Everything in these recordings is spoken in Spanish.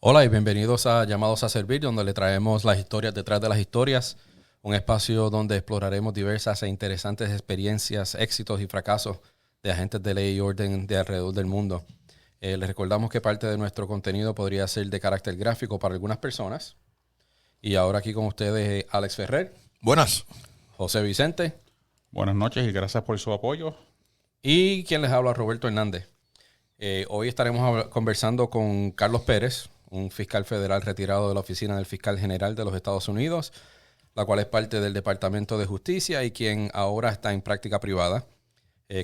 Hola y bienvenidos a Llamados a Servir, donde le traemos las historias detrás de las historias, un espacio donde exploraremos diversas e interesantes experiencias, éxitos y fracasos de agentes de ley y orden de alrededor del mundo. Les recordamos que parte de nuestro contenido podría ser de carácter gráfico para algunas personas. Y ahora aquí con ustedes Alex Ferrer. Buenas. José Vicente. Buenas noches y gracias por su apoyo. Y quien les habla, Roberto Hernández. Hoy estaremos conversando con Carlos Pérez, un fiscal federal retirado de la Oficina del Fiscal General de los Estados Unidos, la cual es parte del Departamento de Justicia y quien ahora está en práctica privada.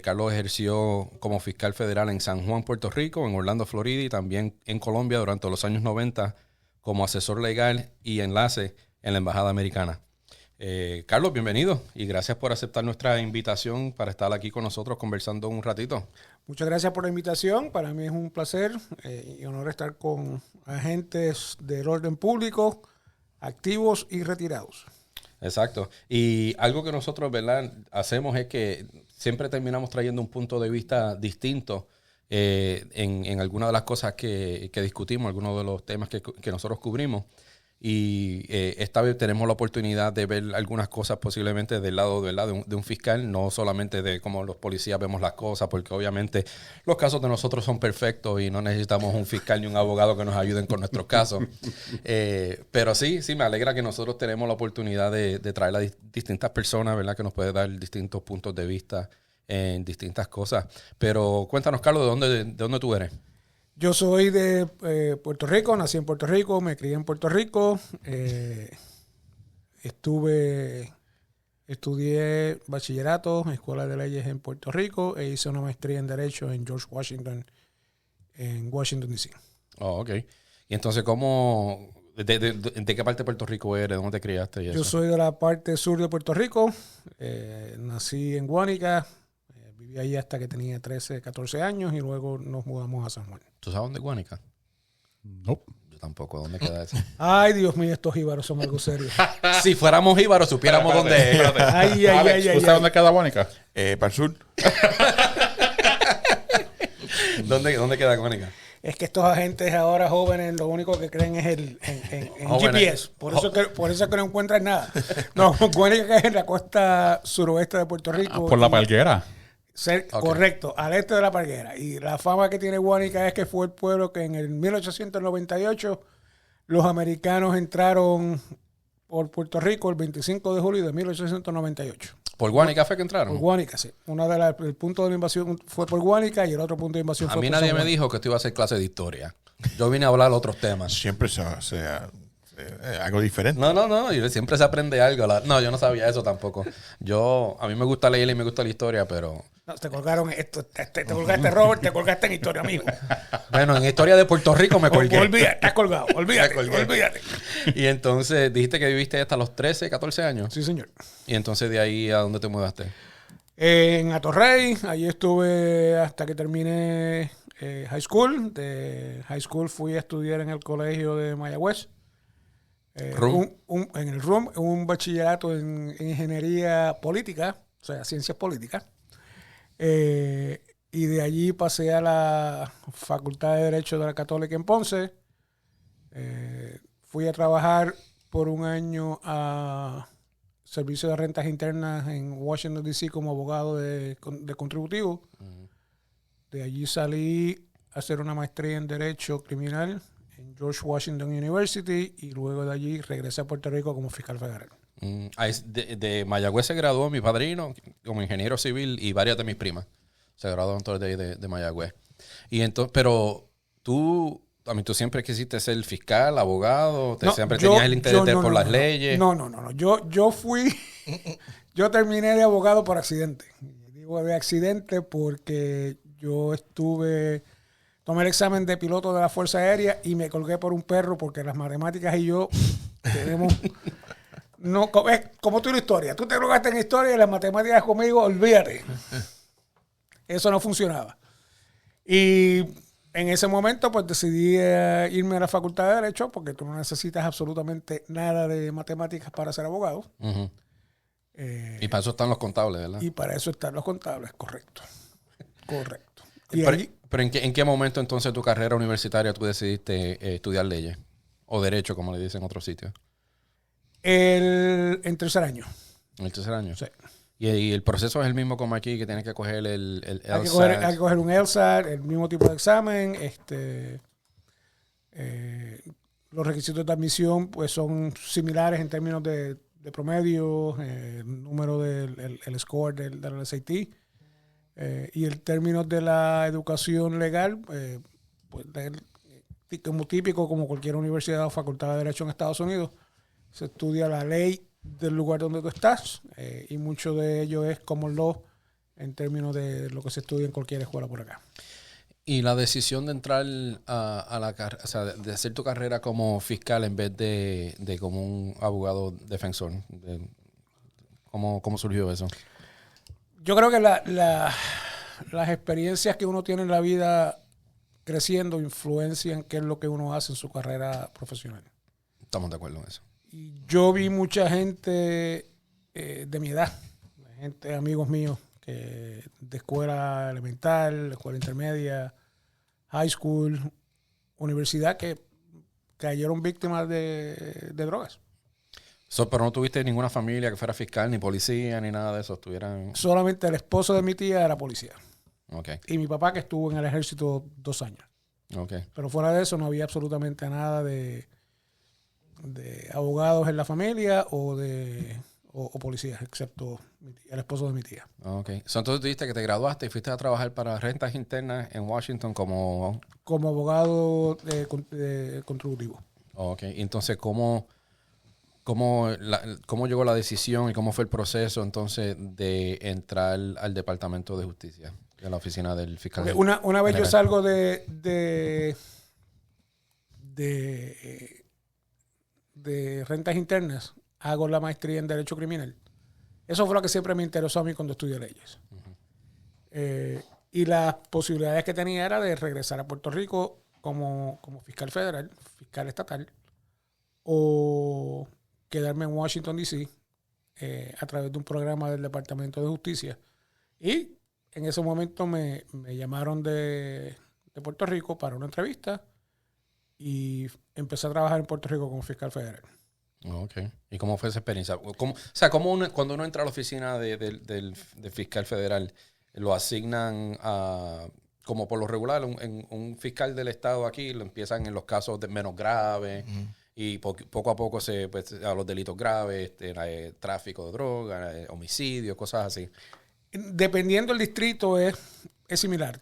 Carlos ejerció como fiscal federal en San Juan, Puerto Rico, en Orlando, Florida y también en Colombia durante los años 90 como asesor legal y enlace en la Embajada Americana. Carlos, bienvenido y gracias por aceptar nuestra invitación para estar aquí con nosotros conversando un ratito. Muchas gracias por la invitación. Para mí es un placer y honor estar con agentes del orden público, activos y retirados. Exacto. Y algo que nosotros, ¿verdad?, hacemos es que siempre terminamos trayendo un punto de vista distinto en algunas de las cosas que discutimos, algunos de los temas que nosotros cubrimos. Y esta vez tenemos la oportunidad de ver algunas cosas posiblemente del lado, ¿verdad?, de un fiscal, no solamente de cómo los policías vemos las cosas, porque obviamente los casos de nosotros son perfectos y no necesitamos un fiscal ni un abogado que nos ayuden con nuestros casos. Pero sí, me alegra que nosotros tenemos la oportunidad de traer a distintas personas, ¿verdad?, que nos puede dar distintos puntos de vista en distintas cosas. Pero cuéntanos, Carlos, ¿de dónde tú eres? Yo soy de Puerto Rico, nací en Puerto Rico, me crié en Puerto Rico, estudié bachillerato, escuela de leyes en Puerto Rico e hice una maestría en Derecho en George Washington, en Washington, D.C. Oh, ok. Y entonces, ¿de qué parte de Puerto Rico eres? ¿Dónde te criaste? Y eso? Yo soy de la parte sur de Puerto Rico, nací en Guánica. Viví ahí hasta que tenía 13, 14 años y luego nos mudamos a San Juan. ¿Tú sabes dónde es Guánica? No. Yo tampoco. ¿Dónde queda eso? Ay, Dios mío, estos jíbaros son algo serio. Si fuéramos jíbaros, supiéramos dónde es. Alex, ¿tú sabes dónde queda Guánica? Para el sur. ¿Dónde queda Guánica? Es que estos agentes ahora jóvenes lo único que creen es en GPS. Por eso es que no encuentran nada. No, Guánica es en la costa suroeste de Puerto Rico. Por la Palguera. Okay. Correcto, al este de la Parguera. Y la fama que tiene Guánica es que fue el pueblo que en el 1898 los americanos entraron por Puerto Rico el 25 de julio de 1898. ¿Por Guánica fue que entraron? Por Guánica, sí. El punto de la invasión fue por Guánica y el otro punto de invasión fue por San Juan. A mí nadie me dijo que esto iba a ser clase de historia. Yo vine a hablar otros temas. Siempre algo diferente. No. Siempre se aprende algo. No, yo no sabía eso tampoco. A mí me gusta leer y me gusta la historia, pero... No, te colgaron esto. Te colgaste, Robert, te colgaste en historia, amigo. Bueno, en historia de Puerto Rico me colgué. Olvídate, estás colgado. Olvídate. Y entonces, dijiste que viviste hasta los 13, 14 años. Sí, señor. Y entonces, ¿de ahí a dónde te mudaste? En Atorrey. Allí estuve hasta que terminé high school. De high school fui a estudiar en el colegio de Mayagüez. En el RUM, un bachillerato en ingeniería política, o sea, ciencias políticas. Y de allí pasé a la Facultad de Derecho de la Católica en Ponce. Fui a trabajar por un año a Servicio de Rentas Internas en Washington, D.C. como abogado de contributivo. Uh-huh. De allí salí a hacer una maestría en Derecho Criminal en George Washington University y luego de allí regresé a Puerto Rico como fiscal federal. De Mayagüez se graduó mi padrino como ingeniero civil y varias de mis primas se graduaron todas de Mayagüez. Y entonces, pero tú siempre quisiste ser fiscal, abogado, siempre tenías el interés por las leyes. No. Yo terminé de abogado por accidente. Digo de accidente porque tomé el examen de piloto de la Fuerza Aérea y me colgué por un perro porque las matemáticas y yo tenemos... No, es como tú la historia. Tú te colgaste en historia y las matemáticas conmigo, olvídate. Eso no funcionaba. Y En ese momento, pues decidí irme a la Facultad de Derecho porque tú no necesitas absolutamente nada de matemáticas para ser abogado. Ujú. Y para eso están los contables, ¿verdad? Y para eso están los contables, correcto. Correcto. Pero ¿en qué momento entonces de tu carrera universitaria tú decidiste estudiar leyes? O derecho, como le dicen en otros sitios. En tercer año. ¿En el tercer año? Sí. Y el proceso es el mismo como aquí, que tienes que coger el Hay LSAT. que coger un LSAT, el mismo tipo de examen. Los requisitos de admisión pues son similares en términos de promedio, el número el score del SAT. Y el término de la educación legal, pues como típico, como cualquier universidad o facultad de Derecho en Estados Unidos, se estudia la ley del lugar donde tú estás y mucho de ello es common law en términos de lo que se estudia en cualquier escuela por acá. Y la decisión de entrar a la carrera, o sea, de hacer tu carrera como fiscal en vez de como un abogado defensor, ¿cómo surgió eso? Yo creo que las experiencias que uno tiene en la vida creciendo influencian qué es lo que uno hace en su carrera profesional. Estamos de acuerdo en eso. Y yo vi mucha gente de mi edad, amigos míos, de escuela elemental, escuela intermedia, high school, universidad, que cayeron víctimas de drogas. Pero no tuviste ninguna familia que fuera fiscal, ni policía, ni nada de eso. Solamente el esposo de mi tía era policía. Okay. Y mi papá que estuvo en el ejército 2 años. Okay. Pero fuera de eso no había absolutamente nada de abogados en la familia o policías, excepto el esposo de mi tía. Okay. Entonces tú dijiste que te graduaste y fuiste a trabajar para rentas internas en Washington como abogado contributivo. Okay. Entonces, ¿cómo llegó la decisión y cómo fue el proceso entonces de entrar al Departamento de Justicia, a la oficina del fiscal? Okay, una vez yo salgo de rentas internas, hago la maestría en Derecho Criminal. Eso fue lo que siempre me interesó a mí cuando estudié leyes. Uh-huh. Y las posibilidades que tenía era de regresar a Puerto Rico como fiscal federal, fiscal estatal, o quedarme en Washington, D.C. A través de un programa del Departamento de Justicia. Y en ese momento me llamaron de Puerto Rico para una entrevista y empecé a trabajar en Puerto Rico como fiscal federal. Okay. ¿Y cómo fue esa experiencia? Cuando uno entra a la oficina del fiscal federal, lo asignan como por lo regular, un fiscal del estado aquí lo empiezan en los casos menos graves. Uh-huh. Y poco a poco a los delitos graves, tráfico de droga, homicidio, cosas así. Dependiendo del distrito es similar,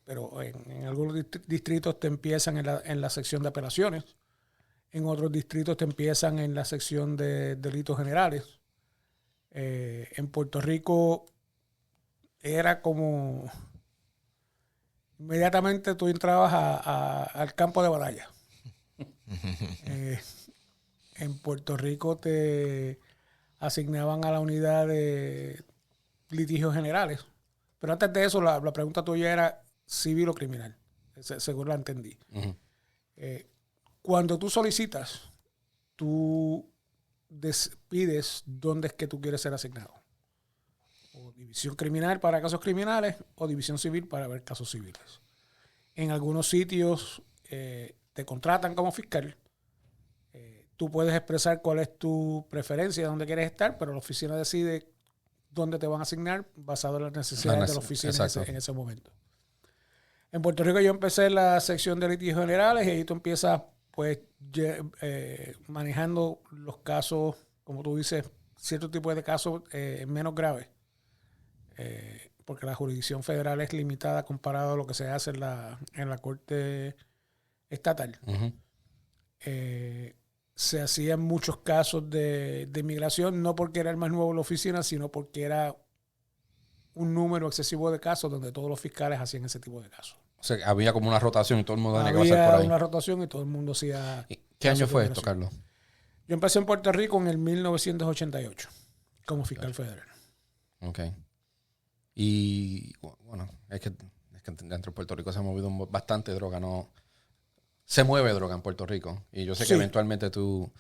pero en algunos distritos te empiezan en la sección de apelaciones, en otros distritos te empiezan en la sección de delitos generales. En Puerto Rico era como inmediatamente tú entrabas al campo de batalla. En Puerto Rico te asignaban a la unidad de litigios generales. Pero antes de eso, la pregunta tuya era civil o criminal. Según la entendí. Uh-huh. Cuando tú solicitas, tú pides dónde es que tú quieres ser asignado. O división criminal para casos criminales o división civil para ver casos civiles. En algunos sitios te contratan como fiscal. Tú puedes expresar cuál es tu preferencia, dónde quieres estar, pero la oficina decide dónde te van a asignar basado en las necesidades de la oficina en ese momento. En Puerto Rico yo empecé en la sección de litigios generales y ahí tú empiezas pues manejando los casos, como tú dices, ciertos tipos de casos menos graves. Porque la jurisdicción federal es limitada comparado a lo que se hace en la corte estatal. Uh-huh. Se hacían muchos casos de inmigración, no porque era el más nuevo en la oficina, sino porque era un número excesivo de casos donde todos los fiscales hacían ese tipo de casos. O sea, había como una rotación y todo el mundo tenía que pasar por ahí. Había una rotación y todo el mundo hacía... ¿Qué año fue esto, Carlos? Yo empecé en Puerto Rico en el 1988 como fiscal federal. Ok. Y bueno, es que dentro de Puerto Rico se ha movido bastante droga, ¿no? Se mueve droga en Puerto Rico. Y yo sé que Sí. eventualmente tú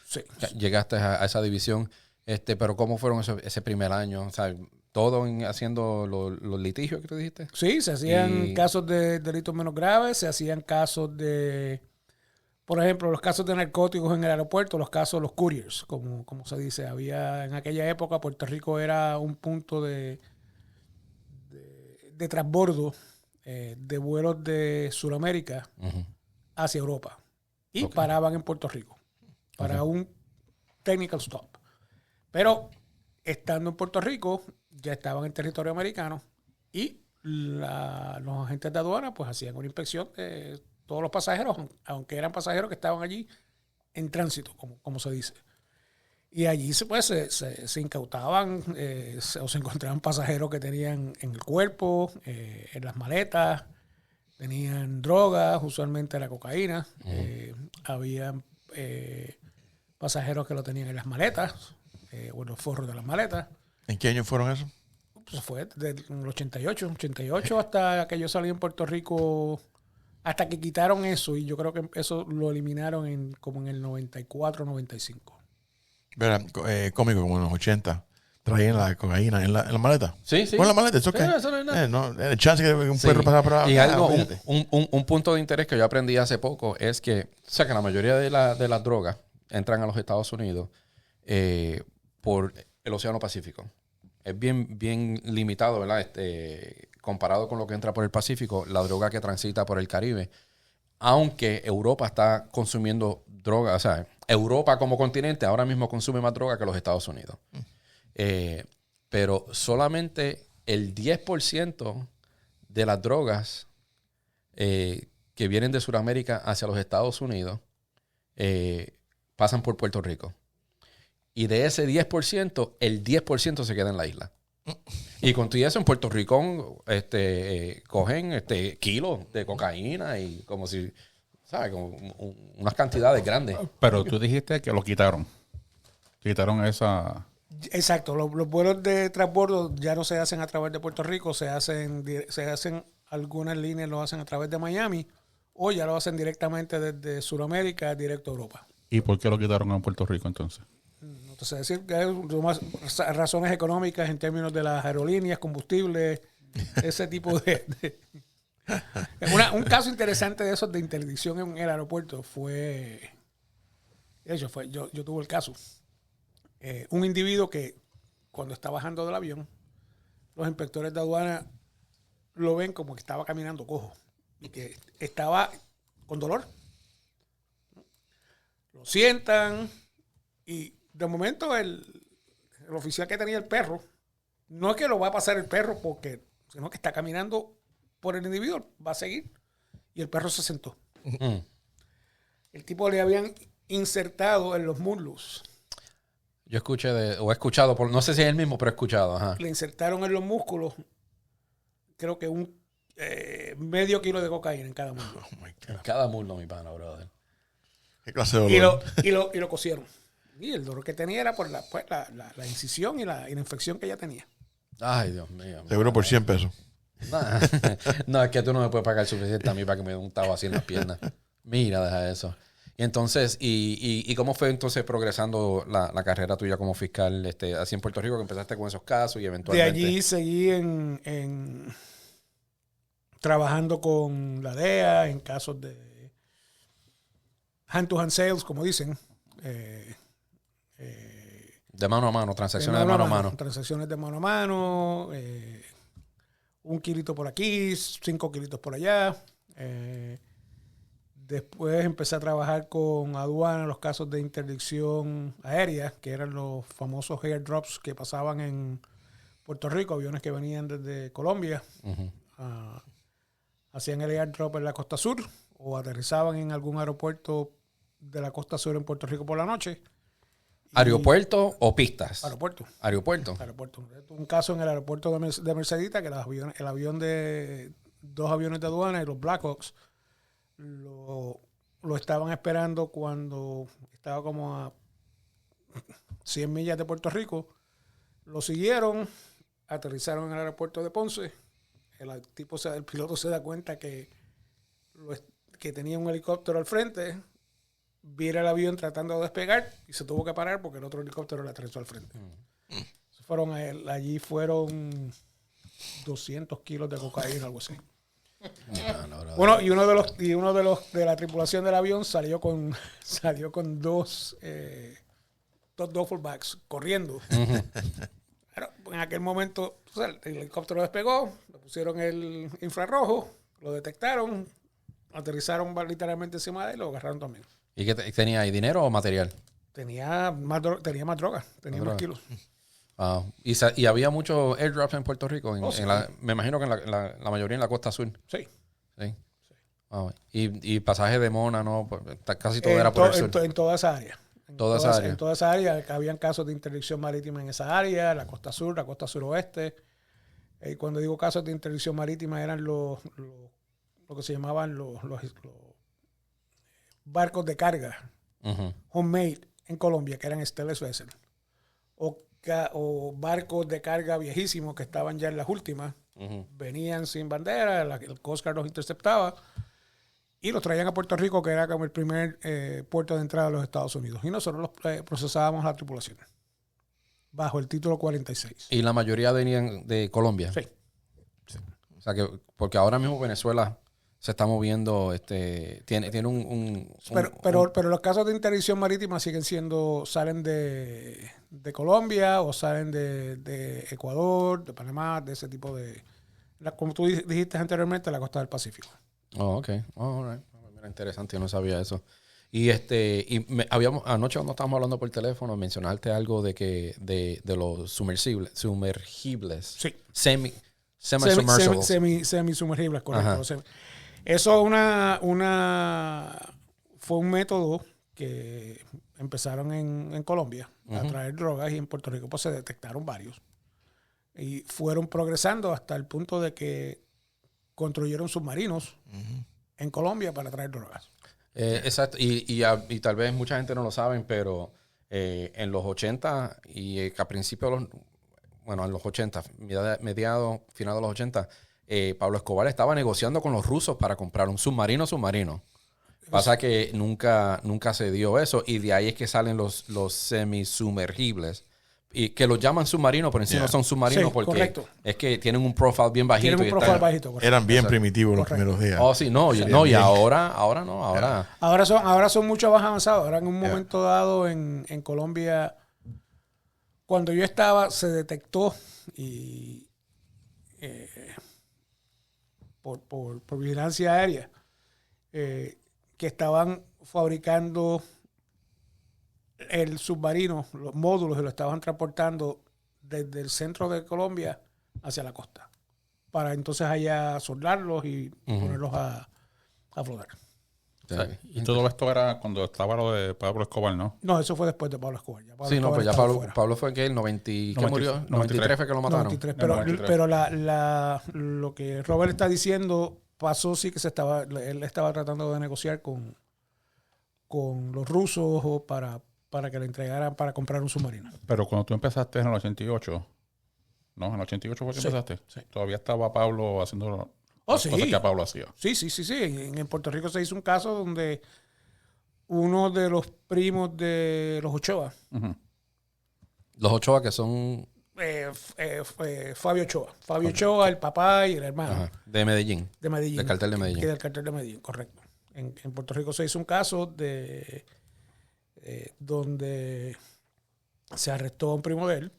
llegaste a esa división. Pero ¿cómo fueron ese primer año? O sea, todo haciendo los litigios que tú dijiste. Sí, se hacían casos de delitos menos graves, se hacían casos de, por ejemplo, los casos de narcóticos en el aeropuerto, los couriers, como se dice. Había, en aquella época, Puerto Rico era un punto de transbordo de vuelos de Sudamérica hacia Europa. Y paraban en Puerto Rico para un technical stop. Pero estando en Puerto Rico, ya estaban en territorio americano y los agentes de aduana pues hacían una inspección de todos los pasajeros, aunque eran pasajeros que estaban allí en tránsito, como se dice. Y allí se incautaban o se encontraban pasajeros que tenían en el cuerpo, en las maletas, tenían drogas, usualmente la cocaína. Había pasajeros que lo tenían en las maletas o en los forros de las maletas. ¿En qué año fueron eso? Pues fue del 88 hasta que yo salí en Puerto Rico, hasta que quitaron eso, y yo creo que eso lo eliminaron como en el 94, 95. Verá, cómico, como en los 80. Traían la cocaína en la maleta. Sí, sí. Con la maleta, ¿eso qué? Eso no es nada. No, el chance que un perro pasara por Y acá. algo, un punto de interés que yo aprendí hace poco es que, o sea, que la mayoría de las drogas entran a los Estados Unidos por el Océano Pacífico. Es bien limitado, ¿verdad? Comparado con lo que entra por el Pacífico, la droga que transita por el Caribe. Aunque Europa está consumiendo droga, o sea, Europa como continente ahora mismo consume más droga que los Estados Unidos. Pero solamente el 10% de las drogas que vienen de Sudamérica hacia los Estados Unidos pasan por Puerto Rico. Y de ese 10%, el 10% se queda en la isla. Y con todo eso en Puerto Rico cogen kilos de cocaína y como si, ¿sabes? Como unas cantidades grandes. Pero tú dijiste que lo quitaron. Quitaron esa... Exacto, los vuelos de transbordo ya no se hacen a través de Puerto Rico, se hacen algunas líneas lo hacen a través de Miami, o ya lo hacen directamente desde Sudamérica directo a Europa. ¿Y por qué lo quitaron en Puerto Rico entonces? Entonces, decir que hay más razones económicas en términos de las aerolíneas, combustible, ese tipo de... Un caso interesante de esos de interdicción en el aeropuerto fue... De hecho, yo tuve el caso. Un individuo que cuando está bajando del avión, los inspectores de aduana lo ven como que estaba caminando cojo y que estaba con dolor. Lo sientan y de momento el oficial que tenía el perro, no es que lo va a pasar el perro sino que está caminando por el individuo, va a seguir, y el perro se sentó. El tipo le habían insertado en los muslos. Yo he escuchado, no sé si es el mismo, pero he escuchado. Ajá. Le insertaron en los músculos, creo que medio kilo de cocaína en cada muslo. Oh my God. Cada muslo, mi pana, brother. ¿Qué clase de dolor? Y lo cosieron. Y el dolor que tenía era por la incisión y la infección que ella tenía. Ay, Dios mío. Seguro por 100 pesos. No, es que tú no me puedes pagar suficiente a mí para que me dé un tabo así en las piernas. Mira, deja eso. Y entonces, ¿y cómo fue entonces progresando la carrera tuya como fiscal así en Puerto Rico, que empezaste con esos casos y eventualmente? De allí seguí trabajando con la DEA en casos de hand-to-hand sales, como dicen. De mano a mano, transacciones de mano a mano. Transacciones de mano a mano, 1 kilito por aquí, 5 kilitos por allá. Después empecé a trabajar con aduana los casos de interdicción aérea, que eran los famosos airdrops que pasaban en Puerto Rico, aviones que venían desde Colombia. Hacían el airdrop en la costa sur o aterrizaban en algún aeropuerto de la costa sur en Puerto Rico por la noche. ¿Aeropuerto o pistas? Aeropuerto. Aeropuerto. Un caso en el aeropuerto de Mercedita, que el avión de 2 aviones de aduana y los Blackhawks lo estaban esperando cuando estaba como a 100 millas de Puerto Rico. Lo siguieron, aterrizaron en el aeropuerto de Ponce. el piloto se da cuenta que tenía un helicóptero al frente, vira el avión tratando de despegar y se tuvo que parar porque el otro helicóptero le atravesó al frente. Allí fueron 200 kilos de cocaína, algo así. Bueno, y uno de la tripulación del avión salió con dos fullbacks corriendo. Pero en aquel momento, el helicóptero despegó, le pusieron el infrarrojo, lo detectaron, aterrizaron literalmente encima de él y lo agarraron también. ¿Y qué tenía ahí? ¿Dinero o material? Tenía más droga, tenía más kilos. ¿Y había muchos airdrops en Puerto Rico? Sí. Me imagino que la mayoría en la costa sur. Sí. Y pasajes de Mona, ¿no? Casi todo era por el sur. En toda esa área. En toda esa área. Habían casos de interdicción marítima en esa área, la costa sur, la costa suroeste. Y cuando digo casos de interdicción marítima eran lo que se llamaban los barcos de carga homemade en Colombia, que eran stainless vessel. O barcos de carga viejísimos que estaban ya en las últimas, venían sin bandera, el Coast Guard los interceptaba y los traían a Puerto Rico, que era como el primer puerto de entrada de los Estados Unidos. Y nosotros los procesábamos la tripulación bajo el título 46. ¿Y la mayoría venían de Colombia? Sí. O sea, que porque ahora mismo Venezuela se está moviendo, tiene un pero los casos de interdicción marítima salen de Colombia o salen de Ecuador, de Panamá, de ese tipo de... como tú dijiste anteriormente, la costa del Pacífico. Oh, ok. Oh, all right. Mira, interesante, yo no sabía eso. Y anoche cuando estábamos hablando por teléfono, mencionaste algo de los sumergibles. Sí. Semi-sumergibles. Correcto. Eso fue un método que empezaron en Colombia a traer drogas y en Puerto Rico pues se detectaron varios. Y fueron progresando hasta el punto de que construyeron submarinos en Colombia para traer drogas. Exacto. Y tal vez mucha gente no lo sabe, pero en los 80 y a principios en los 80, mediados, final de los 80, Pablo Escobar estaba negociando con los rusos para comprar un submarino. Pasa que nunca se dio eso y de ahí es que salen los semisumergibles. Y que los llaman submarinos, pero en sí no son submarinos porque correcto. Es que tienen un profile bien bajito. Eran bien primitivos los primeros días. Oh, sí, y ahora no. Ahora son mucho más avanzados. Ahora en un momento dado en Colombia, cuando yo estaba, se detectó y por vigilancia aérea que estaban fabricando el submarino, los módulos, y lo estaban transportando desde el centro de Colombia hacia la costa para entonces allá soldarlos y ponerlos a flotar. Sí. Y todo esto era cuando estaba lo de Pablo Escobar, ¿no? No, eso fue después de Pablo Escobar. Pablo fue que el 90, ¿qué murió? 93 fue que lo mataron. 93, pero lo que Robert está diciendo pasó, sí que él estaba tratando de negociar con los rusos para que le entregaran para comprar un submarino. Pero cuando tú empezaste en el 88, ¿no? En el 88 fue que empezaste. Sí. Todavía estaba Pablo haciendo cosas que Pablo hacía. Sí. En Puerto Rico se hizo un caso donde uno de los primos de los Ochoa. Los Ochoa que son... Fabio Ochoa. Fabio Ochoa, el papá y el hermano. De Medellín. De Medellín. Del cartel de Medellín. Del cartel de Medellín, correcto. En Puerto Rico se hizo un caso donde se arrestó a un primo de él,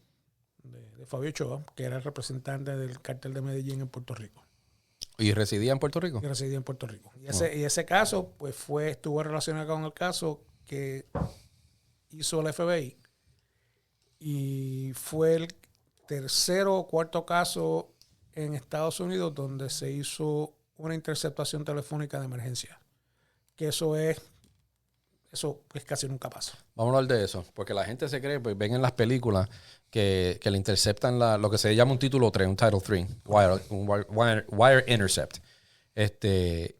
de Fabio Ochoa, que era el representante del cartel de Medellín en Puerto Rico. ¿Y residía en Puerto Rico? Y residía en Puerto Rico. Y ese caso pues estuvo relacionado con el caso que hizo el FBI y fue el tercero o cuarto caso en Estados Unidos donde se hizo una interceptación telefónica de emergencia. Que eso casi nunca pasa. Vamos a hablar de eso, porque la gente se cree, pues ven en las películas que le interceptan lo que se llama un título 3, un Title 3, wire intercept.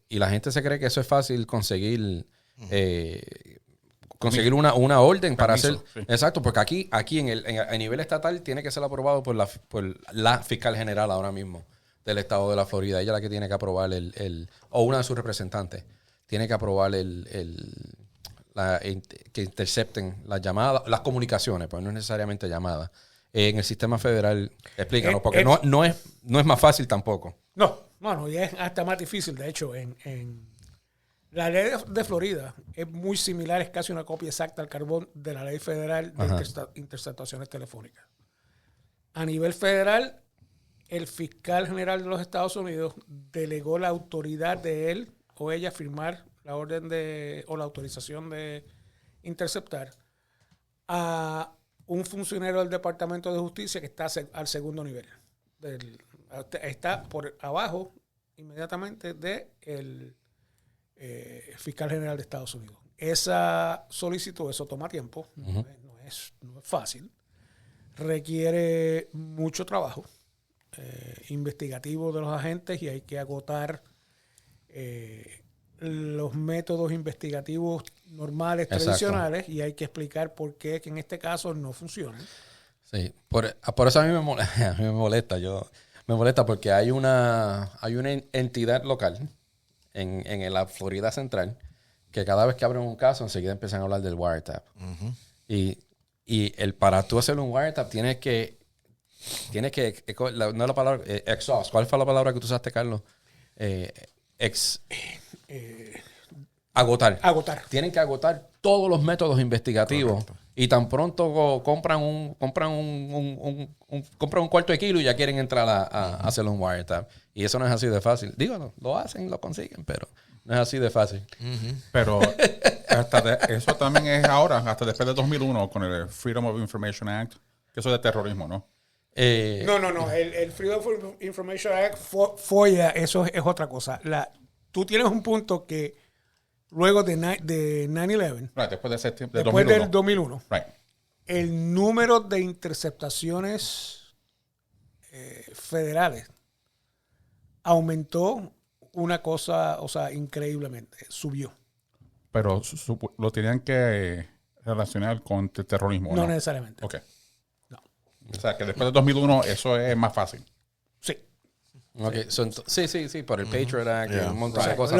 Y la gente se cree que eso es fácil conseguir una orden para hacer... Sí. Exacto, porque aquí a nivel estatal tiene que ser aprobado por la fiscal general ahora mismo. del estado de la Florida. Ella es la que tiene que aprobar o una de sus representantes, tiene que aprobar que intercepten las llamadas, las comunicaciones, pues no es necesariamente llamadas. En el sistema federal, explícanos, porque no es más fácil tampoco. No, y es hasta más difícil. De hecho, en la ley de Florida es muy similar, es casi una copia exacta al carbón de la ley federal de interceptaciones telefónicas. A nivel federal, el fiscal general de los Estados Unidos delegó la autoridad de él o ella firmar la orden o la autorización de interceptar a un funcionario del Departamento de Justicia que está al segundo nivel. Está por abajo inmediatamente del fiscal general de Estados Unidos. Esa solicitud, eso toma tiempo, no es fácil, requiere mucho trabajo investigativo de los agentes y hay que agotar los métodos investigativos normales, tradicionales, y hay que explicar por qué que en este caso no funcionan. Sí, por eso a mí me molesta. Me molesta porque hay una entidad local en la Florida Central que cada vez que abren un caso enseguida empiezan a hablar del wiretap. Y para tú hacer un wiretap tienes que no la palabra exhaust. ¿Cuál fue la palabra que tú usaste, Carlos? Agotar. Tienen que agotar todos los métodos investigativos. Correcto. Y tan pronto compran un cuarto de kilo y ya quieren entrar a hacer un wiretap. Y eso no es así de fácil. Digo, lo hacen, lo consiguen, pero no es así de fácil. Pero eso también es ahora, hasta después de 2001, con el Freedom of Information Act, que eso es de terrorismo, ¿no? No. El Freedom of Information Act, FOIA, eso es otra cosa. Tú tienes un punto que luego de 9/11, después del 2001, right, el número de interceptaciones federales aumentó una cosa, increíblemente, subió. Pero lo tenían que relacionar con terrorismo, ¿no? No necesariamente. Ok. No. O sea, que después de 2001 eso es más fácil. Sí. Okay. Sí, por el Patriot Act y un montón de cosas.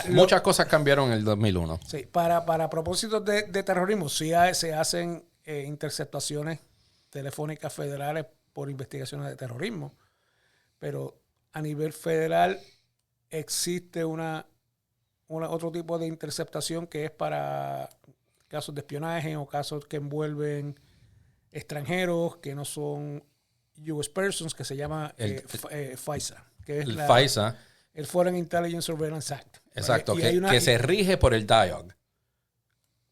Muchas cosas cambiaron en el 2001. Sí, para propósitos de terrorismo, sí se hacen interceptaciones telefónicas federales por investigaciones de terrorismo, pero a nivel federal existe otro tipo de interceptación que es para casos de espionaje o casos que envuelven extranjeros que no son U.S. persons, que se llama FISA, que es FISA, el Foreign Intelligence Surveillance Act. Exacto, que se rige por el DIOG.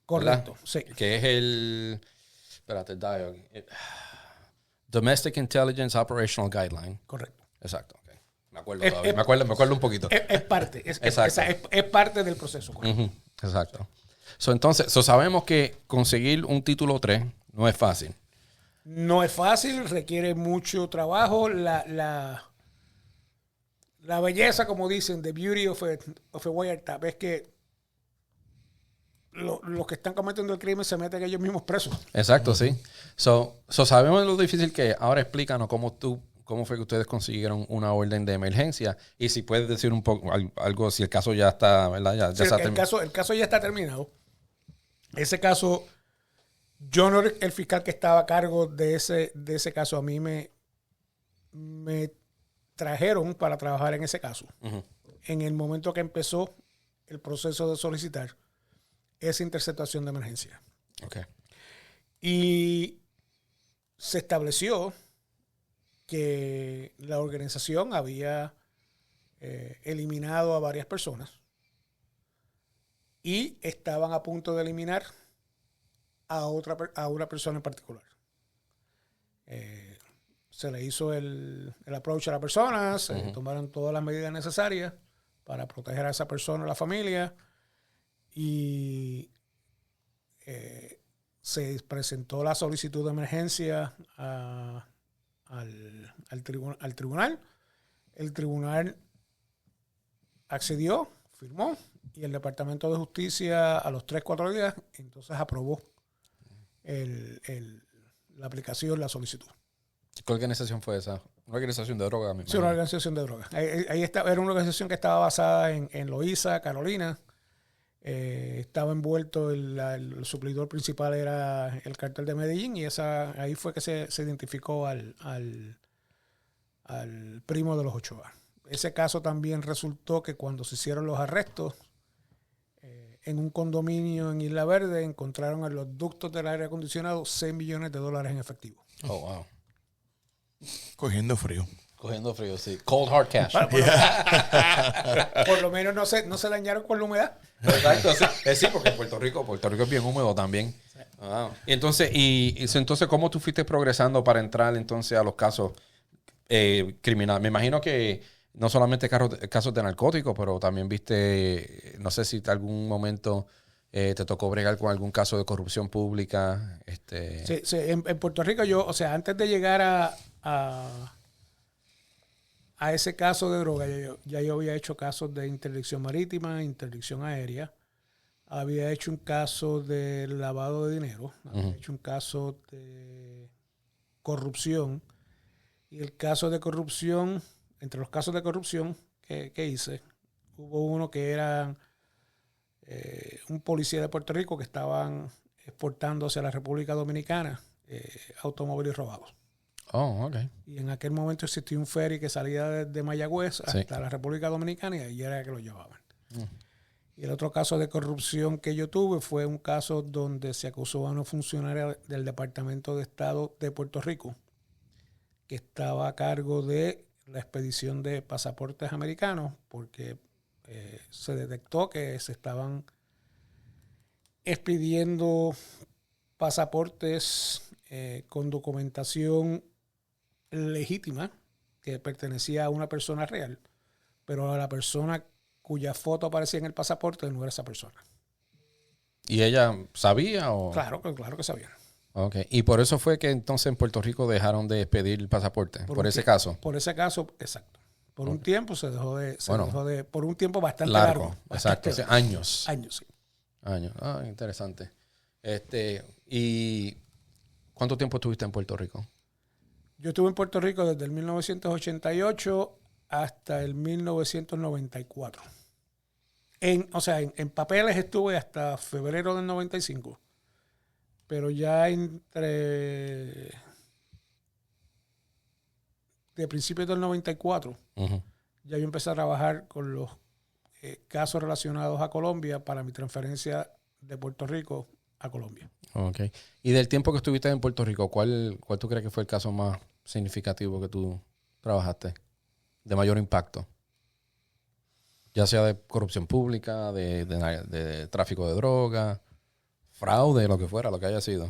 Correcto, ¿verdad? sí. Que es el DIOG. Domestic Intelligence Operational Guideline. Correcto. Exacto. Okay. Me acuerdo todavía. Me acuerdo un poquito. Es parte. Es parte del proceso. Exacto. Entonces, sabemos que conseguir un título 3 no es fácil. No es fácil, requiere mucho trabajo. La belleza, como dicen, the beauty of a wiretap, es que los que están cometiendo el crimen se meten ellos mismos presos. Exacto, sí. Sabemos lo difícil que es. Ahora explícanos cómo fue que ustedes consiguieron una orden de emergencia y si puedes decir un poco algo, si el caso ya está, ¿verdad? El caso ya está terminado. Ese caso, yo no era el fiscal que estaba a cargo de ese caso. A mí me trajeron para trabajar en ese caso. En el momento que empezó el proceso de solicitar esa interceptación de emergencia. Okay. Y se estableció que la organización había eliminado a varias personas y estaban a punto de eliminar a una persona en particular. Se le hizo el approach a la persona, se tomaron todas las medidas necesarias para proteger a esa persona, a la familia, y se presentó la solicitud de emergencia al tribunal. El tribunal accedió, firmó, y el Departamento de Justicia a los 3-4 días entonces aprobó la aplicación, la solicitud. ¿Qué organización fue esa? Una organización de droga, Sí, una organización de drogas. Ahí estaba, era una organización que estaba basada en Loíza, Carolina. Estaba envuelto, el suplidor principal era el cartel de Medellín y ahí fue que se identificó al primo de los Ochoa. Ese caso también resultó que cuando se hicieron los arrestos, en un condominio en Isla Verde encontraron en los ductos del aire acondicionado $6 millones en efectivo. Oh, wow. Cogiendo frío. Cogiendo frío, sí. Cold hard cash. Por lo menos no se dañaron con la humedad. Exacto, sí. Sí, porque Puerto Rico es bien húmedo también. Sí. Wow. Y entonces, ¿cómo tú fuiste progresando para entrar entonces a los casos criminales? Me imagino que no solamente casos de narcóticos, pero también viste, no sé si algún momento te tocó bregar con algún caso de corrupción pública. Sí, en Puerto Rico antes de llegar a ese caso de droga, yo había hecho casos de interdicción marítima, interdicción aérea, había hecho un caso de lavado de dinero, había hecho un caso de corrupción, y el caso de corrupción, entre los casos de corrupción que hice, hubo uno que era un policía de Puerto Rico que estaban exportando hacia la República Dominicana automóviles robados. Oh, ok. Y en aquel momento existía un ferry que salía de Mayagüez hasta la República Dominicana y ahí era que lo llevaban. Y el otro caso de corrupción que yo tuve fue un caso donde se acusó a una funcionaria del Departamento de Estado de Puerto Rico que estaba a cargo de la expedición de pasaportes americanos porque se detectó que se estaban expidiendo pasaportes con documentación legítima que pertenecía a una persona real, pero a la persona cuya foto aparecía en el pasaporte no era esa persona. ¿Y ella sabía o...? Claro que sabía. Okay. Y por eso fue que entonces en Puerto Rico dejaron de expedir el pasaporte, por ese caso. Por ese caso, exacto. Por un tiempo se dejó de por un tiempo bastante largo. Exacto. Años. Años, sí. Años. Ah, interesante. ¿Y cuánto tiempo estuviste en Puerto Rico? Yo estuve en Puerto Rico desde el 1988 hasta el 1994. En papeles estuve hasta febrero del 95. Pero ya de principios del 94, ya yo empecé a trabajar con los casos relacionados a Colombia para mi transferencia de Puerto Rico a Colombia. Okay. Y del tiempo que estuviste en Puerto Rico, ¿cuál tú crees que fue el caso más significativo que tú trabajaste? De mayor impacto. Ya sea de corrupción pública, de tráfico de droga, fraude, lo que fuera, lo que haya sido.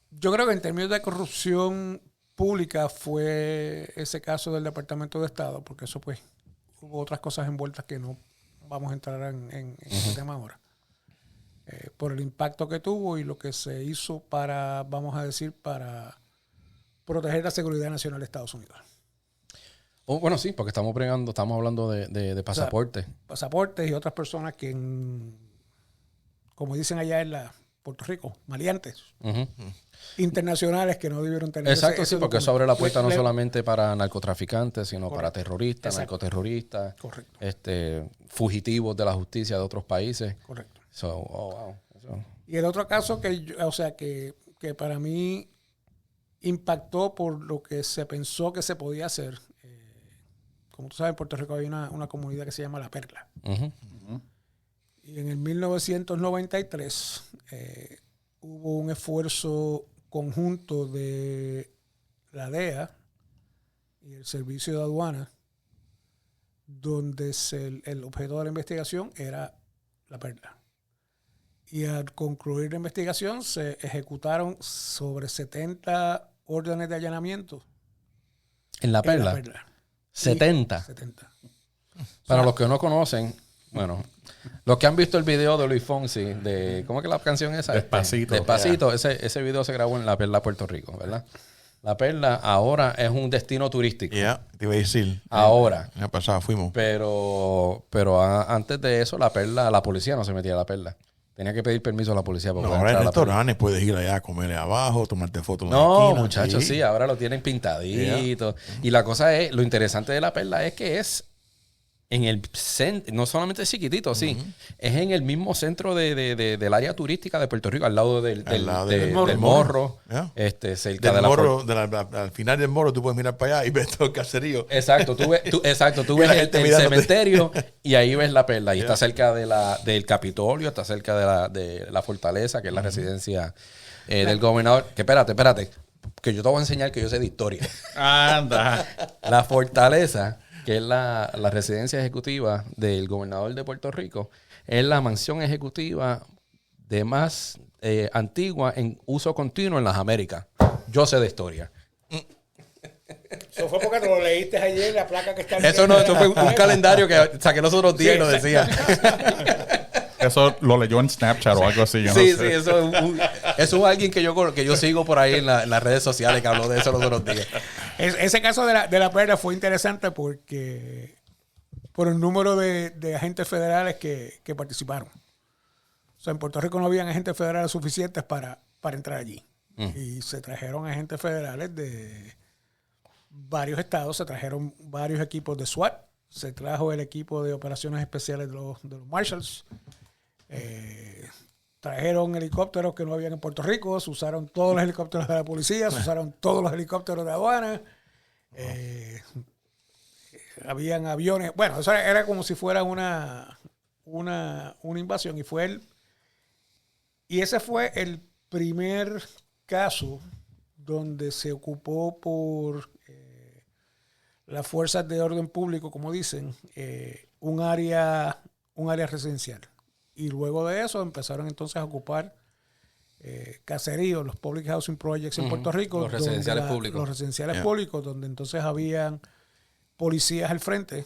Yo creo que en términos de corrupción pública fue ese caso del Departamento de Estado, porque eso pues hubo otras cosas envueltas que no vamos a entrar en el tema ahora. Por el impacto que tuvo y lo que se hizo para proteger la seguridad nacional de Estados Unidos. Bueno, sí, porque estamos hablando de pasaportes. Pasaportes y otras personas que, como dicen allá en Puerto Rico, maleantes internacionales que no debieron tener. Exacto, sí, porque eso abre la puerta no solamente para narcotraficantes, sino para terroristas, exacto, narcoterroristas, correcto, fugitivos de la justicia de otros países. Correcto. Wow. Y el otro caso que para mí impactó por lo que se pensó que se podía hacer. Como tú sabes, en Puerto Rico hay una comunidad que se llama La Perla. Y en el 1993 hubo un esfuerzo conjunto de la DEA y el Servicio de Aduana, donde el objeto de la investigación era La Perla. Y al concluir la investigación se ejecutaron sobre 70 órdenes de allanamiento. ¿En La Perla? En La Perla. 70. 70. Para los que no conocen, bueno, los que han visto el video de Luis Fonsi, ¿cómo es que la canción esa? Despacito. Despacito. Ese video se grabó en La Perla, Puerto Rico, ¿verdad? La Perla ahora es un destino turístico. Ya, te iba a decir. Ahora. La pasada fuimos. Pero antes de eso, La Perla, la policía no se metía a La Perla. Tenía que pedir permiso a la policía para No, poder ahora en entrar a la pelea. restaurantes puedes ir allá a comer abajo, tomarte fotos en la No, esquina. muchachos, sí, ahora lo tienen pintadito. Y la cosa es, lo interesante de la perla es que es en el centro, no solamente es chiquitito, sí, es en el mismo centro del área turística de Puerto Rico, al lado del morro, Yeah. cerca Del de la morro, al final del morro tú puedes mirar para allá y ves todo el caserío. Exacto, tú ves la gente el mirándote. cementerio y ahí ves la perla. Y está cerca del Capitolio, está cerca de la fortaleza, que es la residencia del gobernador. Que espérate, que yo te voy a enseñar que yo sé de historia. Anda. La fortaleza, que es la residencia ejecutiva del gobernador de Puerto Rico, es la mansión ejecutiva de más antigua en uso continuo en las Américas. Yo sé de historia. Eso fue porque te lo leíste ayer, la placa que está al Eso frente no, de eso la- fue un calendario que saqué los otros días y lo decía. Eso lo leyó en Snapchat o algo así. Yo Sí, no sí, sé. eso es alguien que yo sigo por ahí en las redes sociales que habló de eso los otros días. Ese caso de la perla fue interesante porque por el número de agentes federales que participaron. O sea, en Puerto Rico no habían agentes federales suficientes para entrar allí. Y se trajeron agentes federales de varios estados, se trajeron varios equipos de SWAT, se trajo el equipo de operaciones especiales de los Marshals, trajeron helicópteros que no habían en Puerto Rico, se usaron todos los helicópteros de la policía, se usaron todos los helicópteros de aduana, habían aviones, bueno, eso era como si fuera una invasión y ese fue el primer caso donde se ocupó por las fuerzas de orden público, como dicen, un área residencial. Y luego de eso empezaron entonces a ocupar caseríos, los Public Housing Projects en Puerto Rico. Los residenciales donde públicos. Los residenciales Yeah. públicos, donde entonces habían policías al frente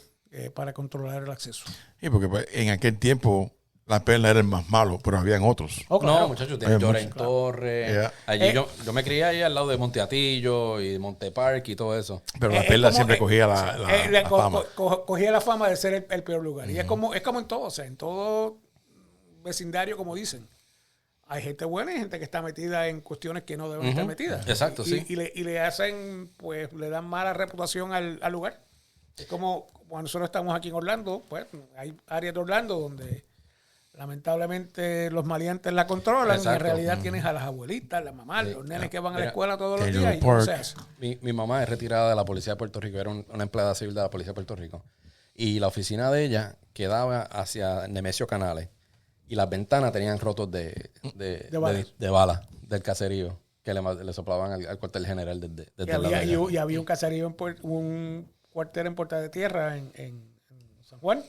para controlar el acceso. Sí, porque pues, en aquel tiempo la perla era el más malo, pero habían otros. Oh, claro. No, muchachos, tienen Hay Lloren muchos. Torres. Yeah. Allí yo me crié ahí al lado de Monteatillo y de Montepark y todo eso. Pero la Es perla como- siempre cogía la fama. Cogía la fama de ser el peor lugar. Y es como en todo, o sea, en todo vecindario, como dicen. Hay gente buena y gente que está metida en cuestiones que no deben estar metidas. Exacto, Y- sí. Y le hacen, pues, le dan mala reputación al lugar. Es como cuando nosotros estamos aquí en Orlando, pues, hay áreas de Orlando donde lamentablemente los maleantes la controlan y en Exacto. realidad tienes a las abuelitas, las mamás, Sí. los nenes que van a la Mira, escuela todos los Taylor días y no se Park. hace. Mi mamá es retirada de la Policía de Puerto Rico, era una empleada civil de la Policía de Puerto Rico. Y la oficina de ella quedaba hacia Nemesio Canales. Y las ventanas tenían rotos de balas del caserío que le soplaban al cuartel general desde Y el lado de había, allá. y había un caserío, un cuartel en Puerta de Tierra en San Juan,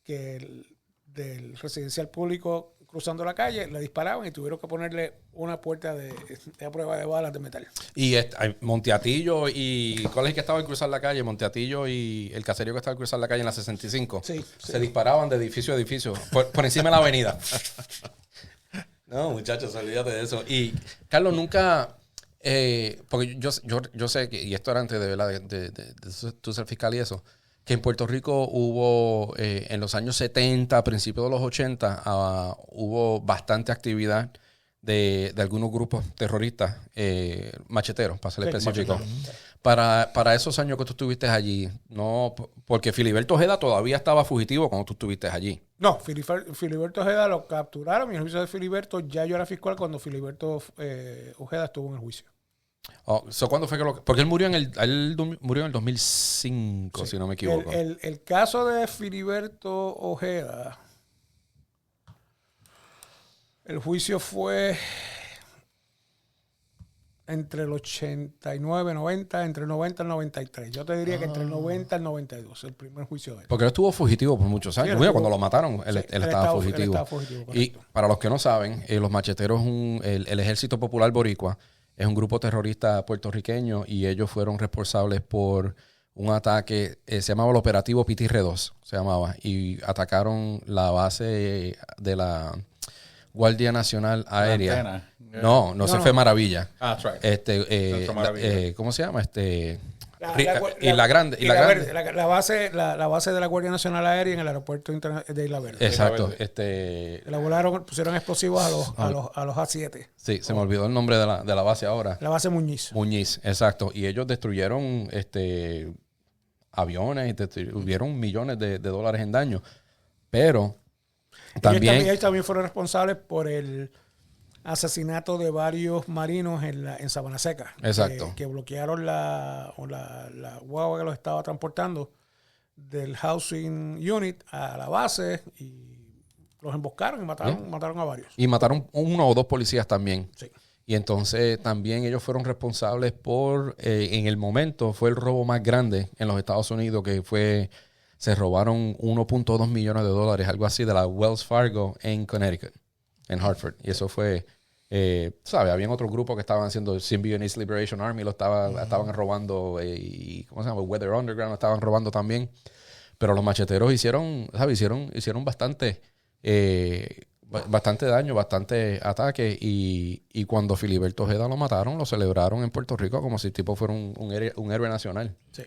que del residencial público cruzando la calle le disparaban y tuvieron que ponerle una puerta de prueba de balas de metal. Y Monteatillo y... ¿Cuál es el que estaba al cruzar la calle? Monteatillo y el caserío que estaba al cruzar la calle en la 65. Sí, Se disparaban de edificio a edificio por encima de la avenida. No, muchachos, olvídate de eso. Y, Carlos, nunca... porque yo sé que... Y esto era antes de, ¿verdad? de tu ser fiscal y eso. Que en Puerto Rico hubo... en los años 70, a principios de los 80, hubo bastante actividad de algunos grupos terroristas, macheteros, para ser Sí, específico. Para esos años que tú estuviste allí, no, porque Filiberto Ojeda todavía estaba fugitivo cuando tú estuviste allí. No, Filiberto Ojeda lo capturaron y en el juicio de Filiberto ya yo era fiscal cuando Filiberto Ojeda estuvo en el juicio. ¿Cuándo fue que porque él murió en el 2005, Sí. si no me equivoco? El caso de Filiberto Ojeda, el juicio fue entre el 89, 90, entre el 90 y el 93. Yo te diría que entre el 90 y el 92, el primer juicio de él. Porque él estuvo fugitivo por muchos años. él Mira, estuvo- cuando lo mataron, él Sí, él estaba fugitivo. Él estaba fugitivo, Y correcto. para los que no saben, los macheteros, el Ejército Popular Boricua, es un grupo terrorista puertorriqueño y ellos fueron responsables por un ataque, se llamaba el Operativo Pitirre 2, se llamaba, y atacaron la base de la Guardia Nacional Aérea. antena. No, se fue Maravilla. Ah, that's right. Este, Centro Maravilla. ¿cómo se llama? La grande. Verde, la base de la Guardia Nacional Aérea en el aeropuerto de Isla Verde. Exacto. La volaron, pusieron explosivos a los A7. Sí, se me olvidó el nombre de la base ahora. La base Muñiz. Muñiz, exacto. Y ellos destruyeron aviones, tuvieron millones de dólares en daño. Pero también... Ellos también fueron responsables por el asesinato de varios marinos en Sabana Seca. Exacto. Que bloquearon la guagua que los estaba transportando del Housing Unit a la base y los emboscaron y mataron a varios. Y mataron 1 o 2 policías también. Sí. Y entonces también ellos fueron responsables por, en el momento, fue el robo más grande en los Estados Unidos, que se robaron 1.2 millones de dólares, algo así, de la Wells Fargo en Connecticut, en Hartford. Y eso fue, ¿sabes? Habían otro grupo que estaban haciendo Symbionese Liberation Army, estaban robando, y ¿cómo se llama? Weather Underground estaban robando también. Pero los macheteros hicieron bastante daño, bastante ataque. Y cuando Filiberto Ojeda lo mataron, lo celebraron en Puerto Rico como si el tipo fuera un héroe nacional. Sí.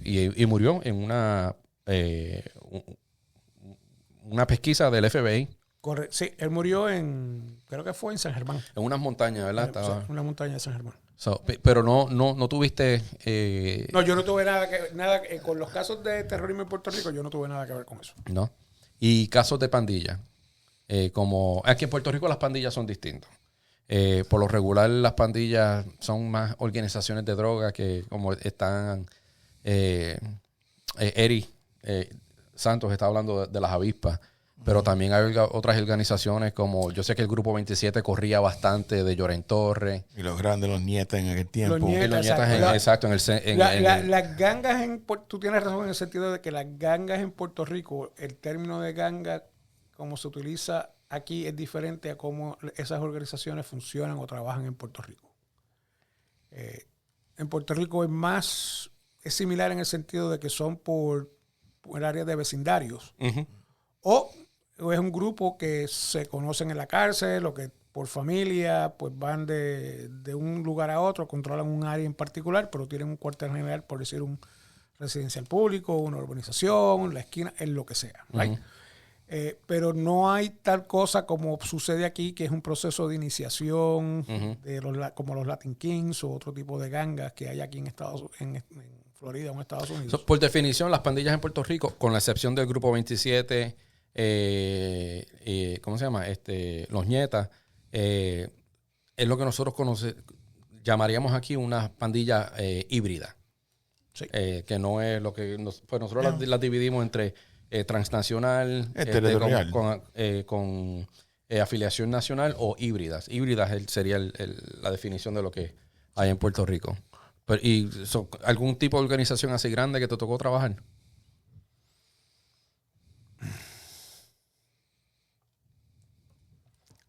Y murió en una pesquisa del FBI. Sí, él murió creo que fue en San Germán. En unas montañas, ¿verdad? En una montaña de San Germán. Pero no tuviste... No, yo no tuve nada con los casos de terrorismo en Puerto Rico, yo no tuve nada que ver con eso. No. Y casos de pandillas. Como aquí en Puerto Rico las pandillas son distintas. Por lo regular las pandillas son más organizaciones de droga que como están... Eri Santos está hablando de las avispas, pero también hay otras organizaciones como... Yo sé que el Grupo 27 corría bastante de Lloren Torres. Y los grandes, los nietas en aquel tiempo. Exacto. Las gangas tú tienes razón en el sentido de que las gangas en Puerto Rico, el término de ganga como se utiliza aquí es diferente a cómo esas organizaciones funcionan o trabajan en Puerto Rico. En Puerto Rico es similar en el sentido de que son por áreas de vecindarios. Uh-huh. O es un grupo que se conocen en la cárcel o que por familia pues van de un lugar a otro, controlan un área en particular, pero tienen un cuartel general, por decir un residencial público, una urbanización, la esquina, en lo que sea. Uh-huh. Right? Pero no hay tal cosa como sucede aquí, que es un proceso de iniciación, uh-huh, como los Latin Kings o otro tipo de gangas que hay aquí en Florida o en Estados Unidos. Por definición, las pandillas en Puerto Rico, con la excepción del Grupo 27, ¿cómo se llama? Los Nietas, es lo que nosotros llamaríamos aquí una pandilla híbrida. Sí. Que no es lo que... nosotros las dividimos entre... transnacional, con afiliación nacional o híbridas. Híbridas sería la definición de lo que hay en Puerto Rico. ¿Algún tipo de organización así grande que te tocó trabajar?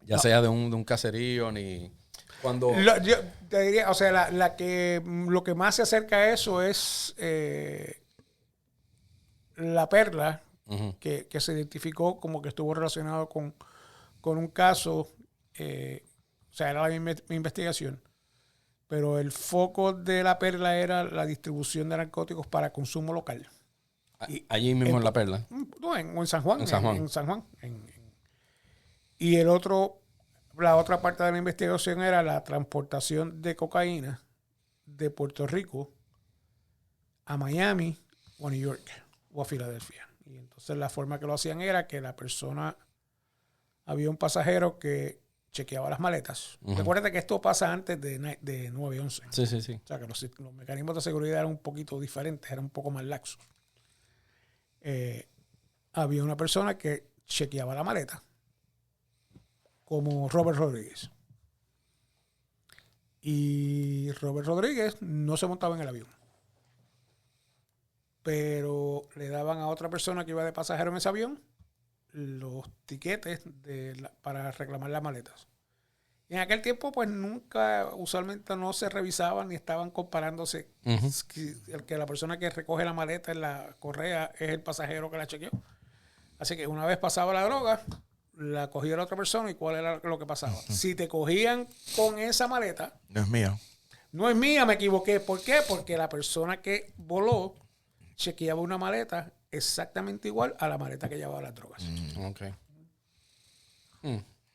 Ya sea de un caserío, ni... Yo te diría, o sea, lo que más se acerca a eso es La Perla, uh-huh, que se identificó como que estuvo relacionado con un caso, o sea, era la misma investigación, pero el foco de La Perla era la distribución de narcóticos para consumo local. Allí mismo en La Perla. No, en San Juan. En San Juan. En San Juan. Y la otra parte de la investigación era la transportación de cocaína de Puerto Rico a Miami o a New York o a Filadelfia. Y entonces la forma que lo hacían era que había un pasajero que chequeaba las maletas. Uh-huh. Recuerda que esto pasa antes de 9/11. Sí. O sea que los mecanismos de seguridad eran un poquito diferentes, eran un poco más laxos. Había una persona que chequeaba la maleta, como Robert Rodríguez. Y Robert Rodríguez no se montaba en el avión, pero le daban a otra persona que iba de pasajero en ese avión los tiquetes para reclamar las maletas. Y en aquel tiempo, pues usualmente no se revisaban ni estaban comparándose. Uh-huh. Que la persona que recoge la maleta en la correa es el pasajero que la chequeó. Así que una vez pasaba la droga, la cogía la otra persona y cuál era lo que pasaba. Uh-huh. Si te cogían con esa maleta, no es mía. no es mía, me equivoqué. ¿Por qué? Porque la persona que voló chequeaba una maleta exactamente igual a la maleta que llevaba las drogas. Ok.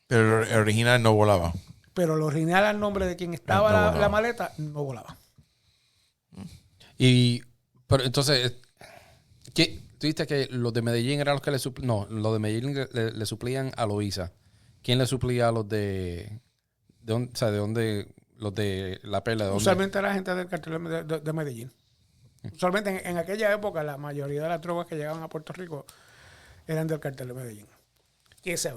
Pero el original no volaba. Pero lo original al nombre de quien estaba No volaba. la maleta no volaba. Pero entonces, ¿qué? Tú dijiste que los de Medellín eran los que le suplían. No, los de Medellín le suplían a Loíza. ¿Quién le suplía a los de dónde? O sea, ¿de dónde? Los de La Perla, ¿de dónde? Usualmente la gente del cartel de Medellín. Usualmente en aquella época la mayoría de las drogas que llegaban a Puerto Rico eran del cartel de Medellín. Que se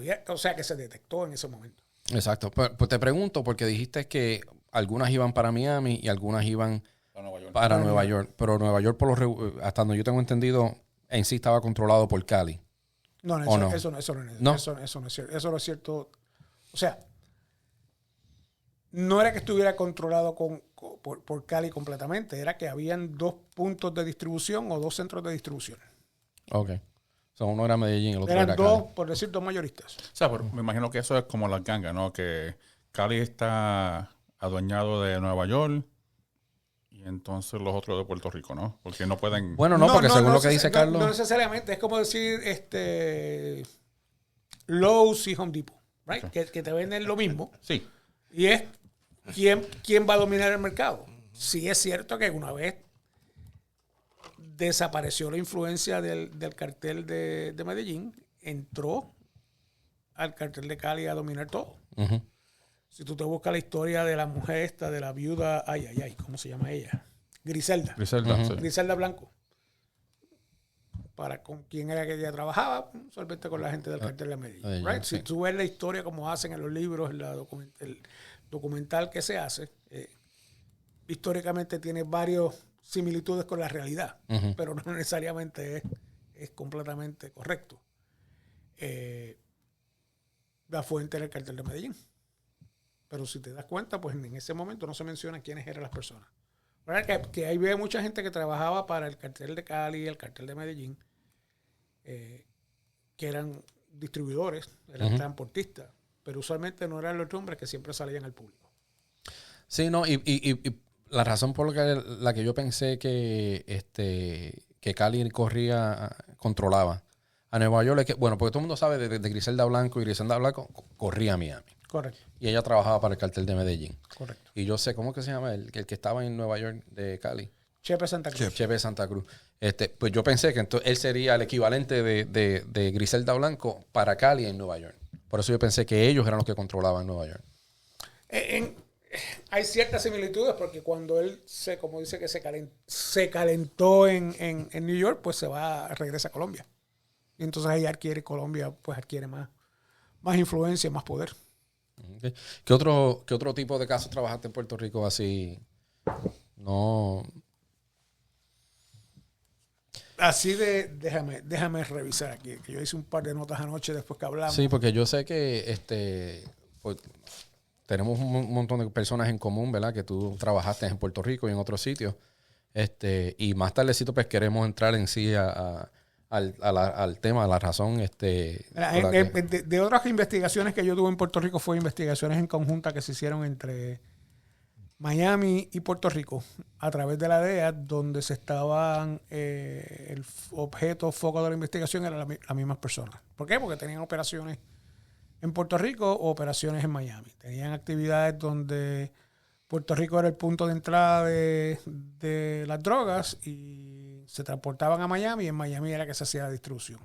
detectó en ese momento. Exacto. Pues te pregunto, porque dijiste que algunas iban para Miami y algunas iban para Nueva York. Pero Nueva York, hasta donde yo tengo entendido, en sí estaba controlado por Cali. No, ¿O no? eso no es cierto. ¿No? Eso no es cierto. Eso no es cierto. O sea, no era que estuviera controlado por Cali completamente, era que habían 2 puntos de distribución o 2 centros de distribución. Ok. O sea, uno era Medellín y el otro Eran era 2, Cali. por decir, 2 mayoristas. O sea, me imagino que eso es como las gangas, ¿no? Que Cali está adueñado de Nueva York y entonces los otros de Puerto Rico, ¿no? Porque no pueden... Bueno, no, porque según lo que dice Carlos... No necesariamente, es como decir Lowe's y Home Depot, right? Okay. Que te venden lo mismo. Sí. Y es quién va a dominar el mercado. Sí es cierto que una vez desapareció la influencia del cartel de Medellín, entró al cartel de Cali a dominar todo. Ujú. Si tú te buscas la historia de la mujer esta, de la viuda, ¿cómo se llama ella? Griselda. Griselda, sí. Griselda Blanco. ¿Con quién era que ella trabajaba? Solamente con la gente del cartel de Medellín. Right? Sí. Si tú ves la historia como hacen en los libros, el documental que se hace, históricamente tiene varias similitudes con la realidad, pero no necesariamente es completamente correcto. La fuente era el cartel de Medellín. Pero si te das cuenta, pues en ese momento no se menciona quiénes eran las personas. ¿Verdad? Que ahí ve mucha gente que trabajaba para el cartel de Cali, el cartel de Medellín, que eran distribuidores, eran transportistas, pero usualmente no eran los hombres que siempre salían al público. Sí, no, y la razón por la que yo pensé que Cali controlaba a Nueva York es que, bueno, porque todo el mundo sabe de Griselda Blanco, y Griselda Blanco corría a Miami. Correcto. Y ella trabajaba para el cartel de Medellín. Correcto. Y yo sé, ¿cómo que se llama? El que estaba en Nueva York de Cali. Chepe Santa Cruz. Chepe Santa Cruz. Pues yo pensé que entonces él sería el equivalente de Griselda Blanco para Cali en Nueva York. Por eso yo pensé que ellos eran los que controlaban Nueva York. Hay ciertas similitudes porque cuando él como dice que se calentó en New York, pues regresa a Colombia. Y entonces ahí Colombia pues adquiere más influencia, más poder. Okay. ¿Qué otro tipo de casos trabajaste en Puerto Rico así? No. Así déjame revisar aquí, que yo hice un par de notas anoche después que hablamos. Sí, porque yo sé que pues, tenemos un montón de personas en común, ¿verdad? Que tú trabajaste en Puerto Rico y en otros sitios. Y más tardecito pues queremos entrar en sí al tema, a la razón. De otras investigaciones que yo tuve en Puerto Rico fue investigaciones en conjunta que se hicieron entre Miami y Puerto Rico a través de la DEA, donde se estaban el foco de la investigación eran las mismas personas. ¿Por qué? Porque tenían operaciones en Puerto Rico o operaciones en Miami. Tenían actividades donde Puerto Rico era el punto de entrada de las drogas y se transportaban a Miami, y en Miami era que se hacía la distribución.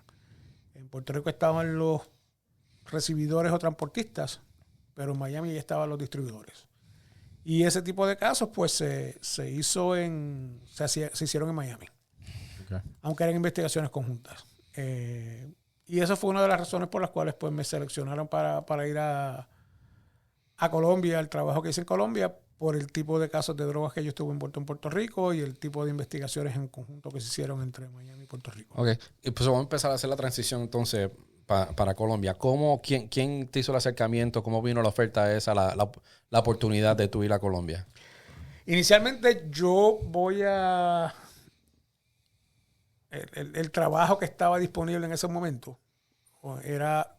En Puerto Rico estaban los recibidores o transportistas, pero en Miami ya estaban los distribuidores. Y ese tipo de casos pues se hicieron en Miami. Okay. Aunque eran investigaciones conjuntas. Y esa fue una de las razones por las cuales pues me seleccionaron para ir a Colombia, el trabajo que hice en Colombia, por el tipo de casos de drogas que yo estuve envuelto en Puerto Rico y el tipo de investigaciones en conjunto que se hicieron entre Miami y Puerto Rico. Ok. Y pues vamos a empezar a hacer la transición entonces para Colombia. ¿Quién te hizo el acercamiento? ¿Cómo vino la oferta esa, la oportunidad de tú ir a Colombia? Inicialmente yo voy a... El trabajo que estaba disponible en ese momento era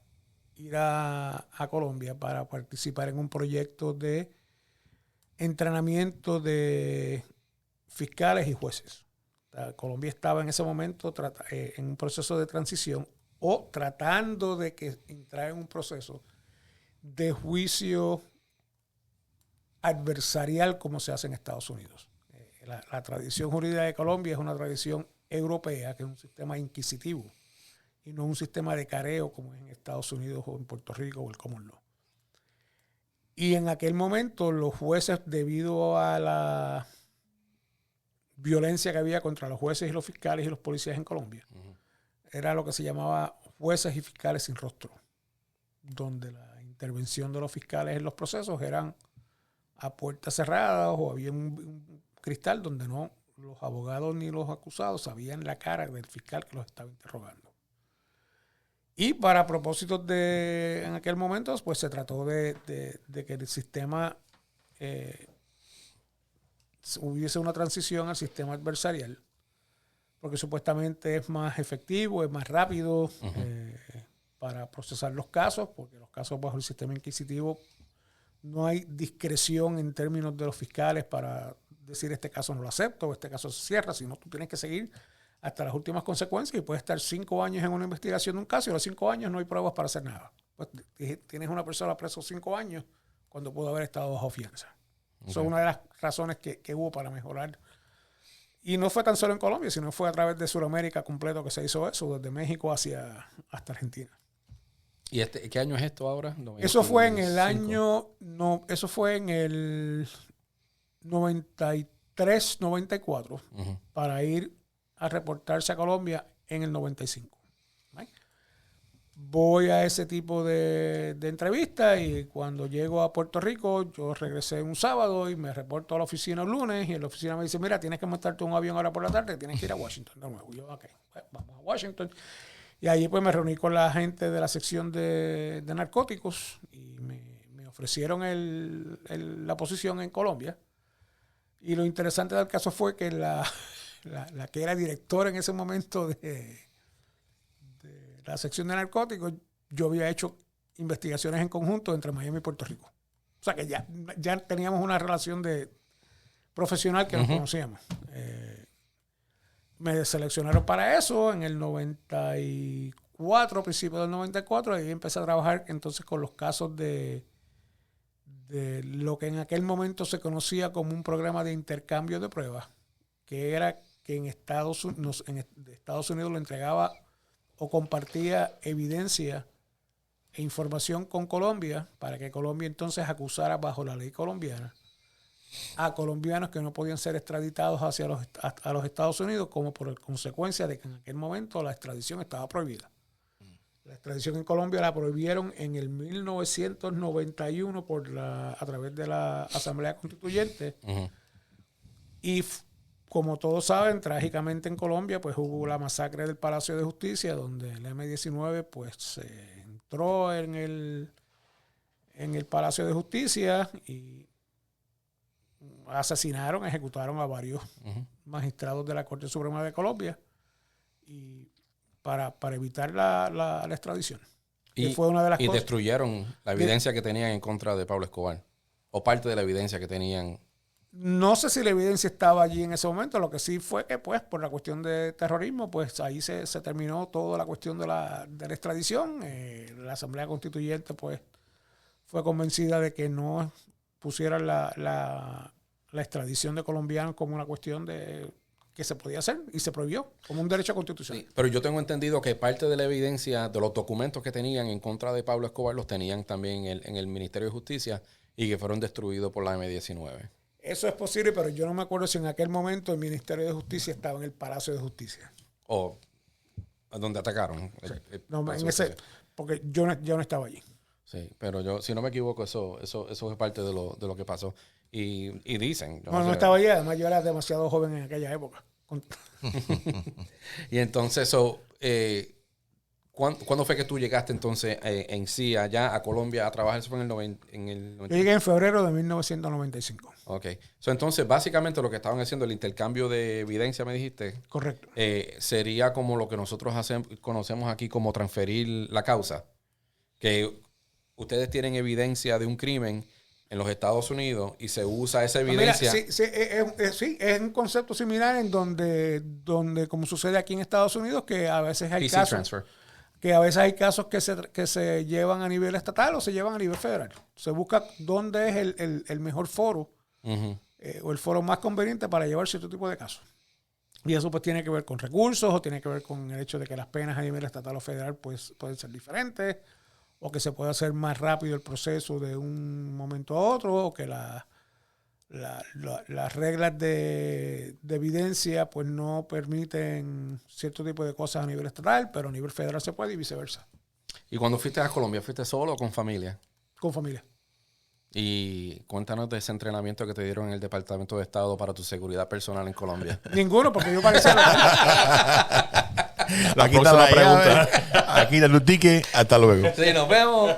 ir a Colombia para participar en un proyecto de entrenamiento de fiscales y jueces. Colombia estaba en ese momento en un proceso de transición o tratando de entrar en un proceso de juicio adversarial como se hace en Estados Unidos. La tradición jurídica de Colombia es una tradición europea, que es un sistema inquisitivo y no un sistema de careo como es en Estados Unidos o en Puerto Rico o el common law. Y en aquel momento los jueces, debido a la violencia que había contra los jueces y los fiscales y los policías en Colombia, era lo que se llamaba jueces y fiscales sin rostro, donde la intervención de los fiscales en los procesos eran a puertas cerradas o había un cristal donde no los abogados ni los acusados sabían la cara del fiscal que los estaba interrogando. Y para propósitos en aquel momento, pues se trató de que el sistema hubiese una transición al sistema adversarial, porque supuestamente es más efectivo, es más rápido para procesar los casos, porque los casos bajo el sistema inquisitivo no hay discreción en términos de los fiscales para decir este caso no lo acepto o este caso se cierra, sino tú tienes que seguir hasta las últimas consecuencias y puedes estar 5 años en una investigación de un caso y a los 5 años no hay pruebas para hacer nada. Pues tienes una persona preso 5 años cuando pudo haber estado bajo fianza. Okay. Eso es una de las razones que hubo para mejorar. Y no fue tan solo en Colombia, sino fue a través de Sudamérica completo que se hizo eso, desde México hasta Argentina. ¿Y qué año es esto ahora? Eso fue en el año, eso fue en el 93, 94, para ir a reportarse a Colombia en el 95. ¿Right? Voy a ese tipo de entrevistas y cuando llego a Puerto Rico, yo regresé un sábado y me reporto a la oficina el lunes y en la oficina me dice, mira, tienes que montarte un avión ahora por la tarde, tienes que ir a Washington de nuevo. Y yo, ok, pues vamos a Washington. Y allí pues me reuní con la gente de la sección de narcóticos y me ofrecieron la posición en Colombia. Y lo interesante del caso fue que la que era directora en ese momento de la sección de narcóticos, yo había hecho investigaciones en conjunto entre Miami y Puerto Rico. O sea que ya teníamos una relación profesional que nos conocíamos. Me seleccionaron para eso en el 94, principio del 94, y empecé a trabajar entonces con los casos de lo que en aquel momento se conocía como un programa de intercambio de pruebas, que era que en Estados Unidos le entregaba o compartía evidencia e información con Colombia para que Colombia entonces acusara bajo la ley colombiana a colombianos que no podían ser extraditados a los Estados Unidos, como por consecuencia de que en aquel momento la extradición estaba prohibida. La extradición en Colombia la prohibieron en el 1991 a través de la Asamblea Constituyente. Y como todos saben, trágicamente en Colombia pues hubo la masacre del Palacio de Justicia, donde el M-19 pues se entró en el Palacio de Justicia y ejecutaron a varios magistrados de la Corte Suprema de Colombia y para evitar la extradición. Y fue una de las cosas. Y destruyeron la evidencia que tenían en contra de Pablo Escobar, o parte de la evidencia que tenían. No sé si la evidencia estaba allí en ese momento. Lo que sí fue que, pues, por la cuestión de terrorismo, pues ahí se terminó toda la cuestión de la extradición. La Asamblea Constituyente, pues, fue convencida de que no pusieran la extradición de colombianos como una cuestión que se podía hacer y se prohibió como un derecho constitucional. Sí, pero yo tengo entendido que parte de la evidencia de los documentos que tenían en contra de Pablo Escobar los tenían también en el Ministerio de Justicia y que fueron destruidos por la M-19. Eso es posible, pero yo no me acuerdo si en aquel momento el Ministerio de Justicia estaba en el Palacio de Justicia. O donde atacaron. Sí. Porque yo no estaba allí. Sí, pero yo, si no me equivoco, eso es parte de lo que pasó. Y dicen... No estaba allí, además yo era demasiado joven en aquella época. Y entonces, ¿cuándo fue que tú llegaste entonces en sí allá a Colombia a trabajar? ¿Eso fue en el 90? Yo llegué en febrero de 1995. Ok. Entonces, básicamente lo que estaban haciendo, el intercambio de evidencia, me dijiste. Correcto. Sería como lo que nosotros conocemos aquí como transferir la causa. Que ustedes tienen evidencia de un crimen en los Estados Unidos y se usa esa Mira, evidencia. sí, es un concepto similar en donde como sucede aquí en Estados Unidos, que a veces hay PC casos transfer. que se llevan a nivel estatal o se llevan a nivel federal. Se busca dónde es el mejor foro Ujú. o el foro más conveniente para llevar cierto tipo de casos. Y eso pues tiene que ver con recursos o tiene que ver con el hecho de que las penas a nivel estatal o federal pues pueden ser diferentes o que se puede hacer más rápido el proceso de un momento a otro o que las reglas de evidencia pues no permiten cierto tipo de cosas a nivel estatal, pero a nivel federal se puede y viceversa, Y cuando fuiste a Colombia, ¿fuiste solo o con familia? con familia. Y cuéntanos de ese entrenamiento que te dieron en el Departamento de Estado para tu seguridad personal en Colombia. Ninguno, porque yo parecía... Aquí está la pregunta. Aquí está tu ticket. Hasta luego. Sí, nos vemos.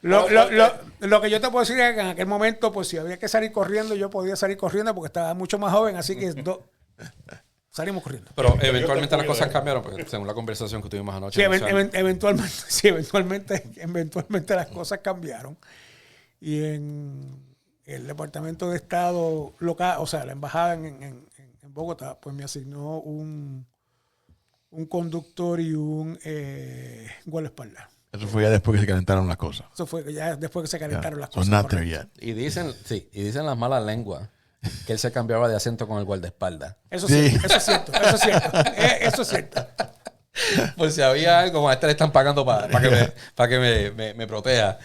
Lo que yo te puedo decir es que en aquel momento, pues si había que salir corriendo, yo podía salir corriendo porque estaba mucho más joven, así que salimos corriendo. Pero eventualmente las cosas cambiaron, porque según la conversación que tuvimos anoche. Sí, eventualmente las cosas cambiaron. Y en el Departamento de Estado local, o sea, la embajada en Bogotá, pues me asignó un conductor y un guardaespaldas. Eso fue ya después que se calentaron las cosas. Eso fue ya después que se calentaron las So cosas. not there correcto. yet. Y dicen las malas lenguas que él se cambiaba de acento con el guardaespaldas. Eso Sí. sí, eso es cierto. Eso es cierto. Por si había algo, a este le están pagando para que me proteja.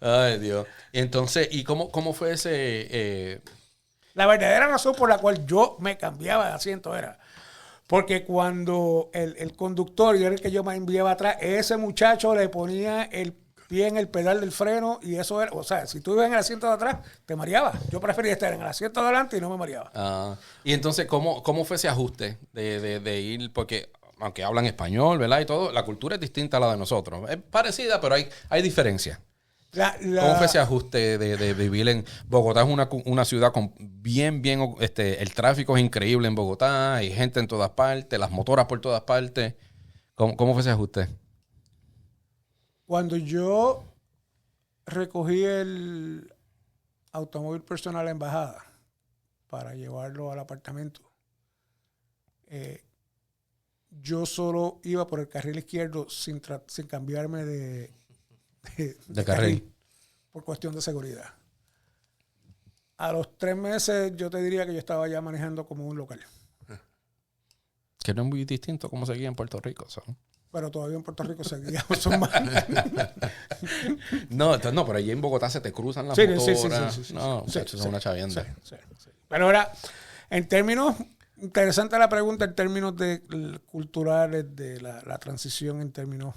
Ay, Dios. Y entonces, ¿y cómo fue ese? La verdadera razón por la cual yo me cambiaba de asiento era porque cuando el conductor, y era el que yo me enviaba atrás, ese muchacho le ponía el pie en el pedal del freno y eso era, o sea, si tú ibas en el asiento de atrás, te mareaba. Yo prefería estar en el asiento de adelante y no me mareaba. Y entonces, ¿cómo fue ese ajuste de ir? Porque aunque hablan español, ¿verdad? Y todo, la cultura es distinta a la de nosotros. Es parecida, pero hay diferencias. ¿Cómo fue ese ajuste de vivir en Bogotá? Es una ciudad con bien, el tráfico es increíble en Bogotá, hay gente en todas partes, las motoras por todas partes. ¿Cómo fue ese ajuste? Cuando yo recogí el automóvil personal a la embajada para llevarlo al apartamento, yo solo iba por el carril izquierdo sin cambiarme de carril por cuestión de seguridad. A los 3 meses yo te diría que yo estaba ya manejando como un local. Que no es muy distinto como seguía en Puerto Rico, ¿sabes? Pero todavía en Puerto Rico seguíamos son más. No, pero allí en Bogotá se te cruzan las Sí, motoras. sí. No, Sí, muchachos, son una chavienda. Sí. Pero ahora, en términos, interesante la pregunta en términos culturales de la transición en términos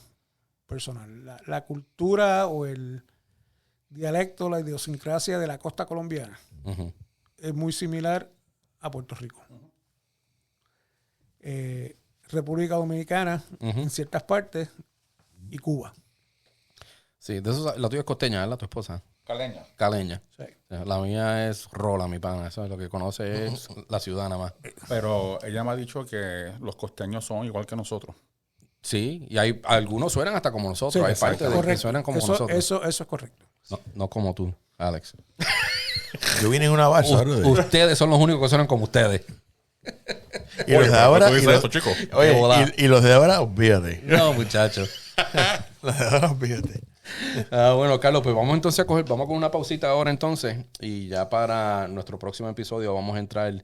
personal. La cultura o el dialecto, la idiosincrasia de la costa colombiana Uh-huh. es muy similar a Puerto Rico. República Dominicana, Uh-huh. en ciertas partes, y Cuba. Sí, de eso, la tuya es costeña, ¿verdad? Tu esposa. Caleña. Caleña. Sí. La mía es rola, mi pana. Eso es lo que conoce es la ciudad nada más. Pero ella me ha dicho que los costeños son igual que nosotros. Sí, y hay algunos suenan hasta como nosotros. Sí, hay partes de que correcto. suenan como Eso, nosotros. eso es correcto. No como tú, Alex. Yo vine en una balsa, brother. Ustedes son los únicos que suenan como ustedes. Y los de ahora. ¿Tú Y dices los, eso, chico? oye, Qué bola. y los de ahora, olvídate. No, muchachos. Los de ahora, olvídate. Bueno, Carlos, pues vamos entonces vamos con una pausita ahora entonces. Y ya para nuestro próximo episodio vamos a entrar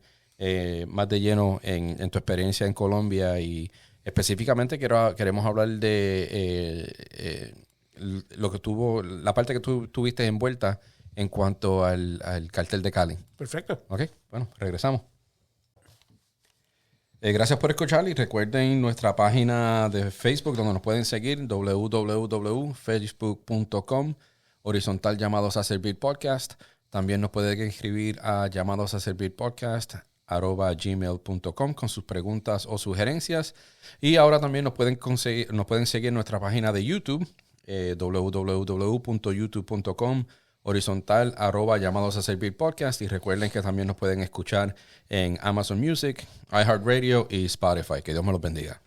más de lleno en tu experiencia en Colombia. Y específicamente queremos hablar de lo que la parte que tú tuviste envuelta en cuanto al cartel de Cali. Perfecto. Ok, bueno, regresamos. Gracias por escuchar y recuerden nuestra página de Facebook donde nos pueden seguir, www.facebook.com, horizontal llamados a servir podcast. También nos pueden escribir a llamados a servir podcast @gmail.com con sus preguntas o sugerencias. Y ahora también nos pueden seguir en nuestra página de YouTube, www.youtube.com horizontal @llamados a servir podcast. Y recuerden que también nos pueden escuchar en Amazon Music, iHeartRadio y Spotify. Que Dios me los bendiga.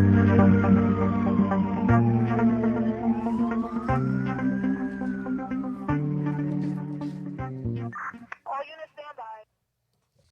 Bye.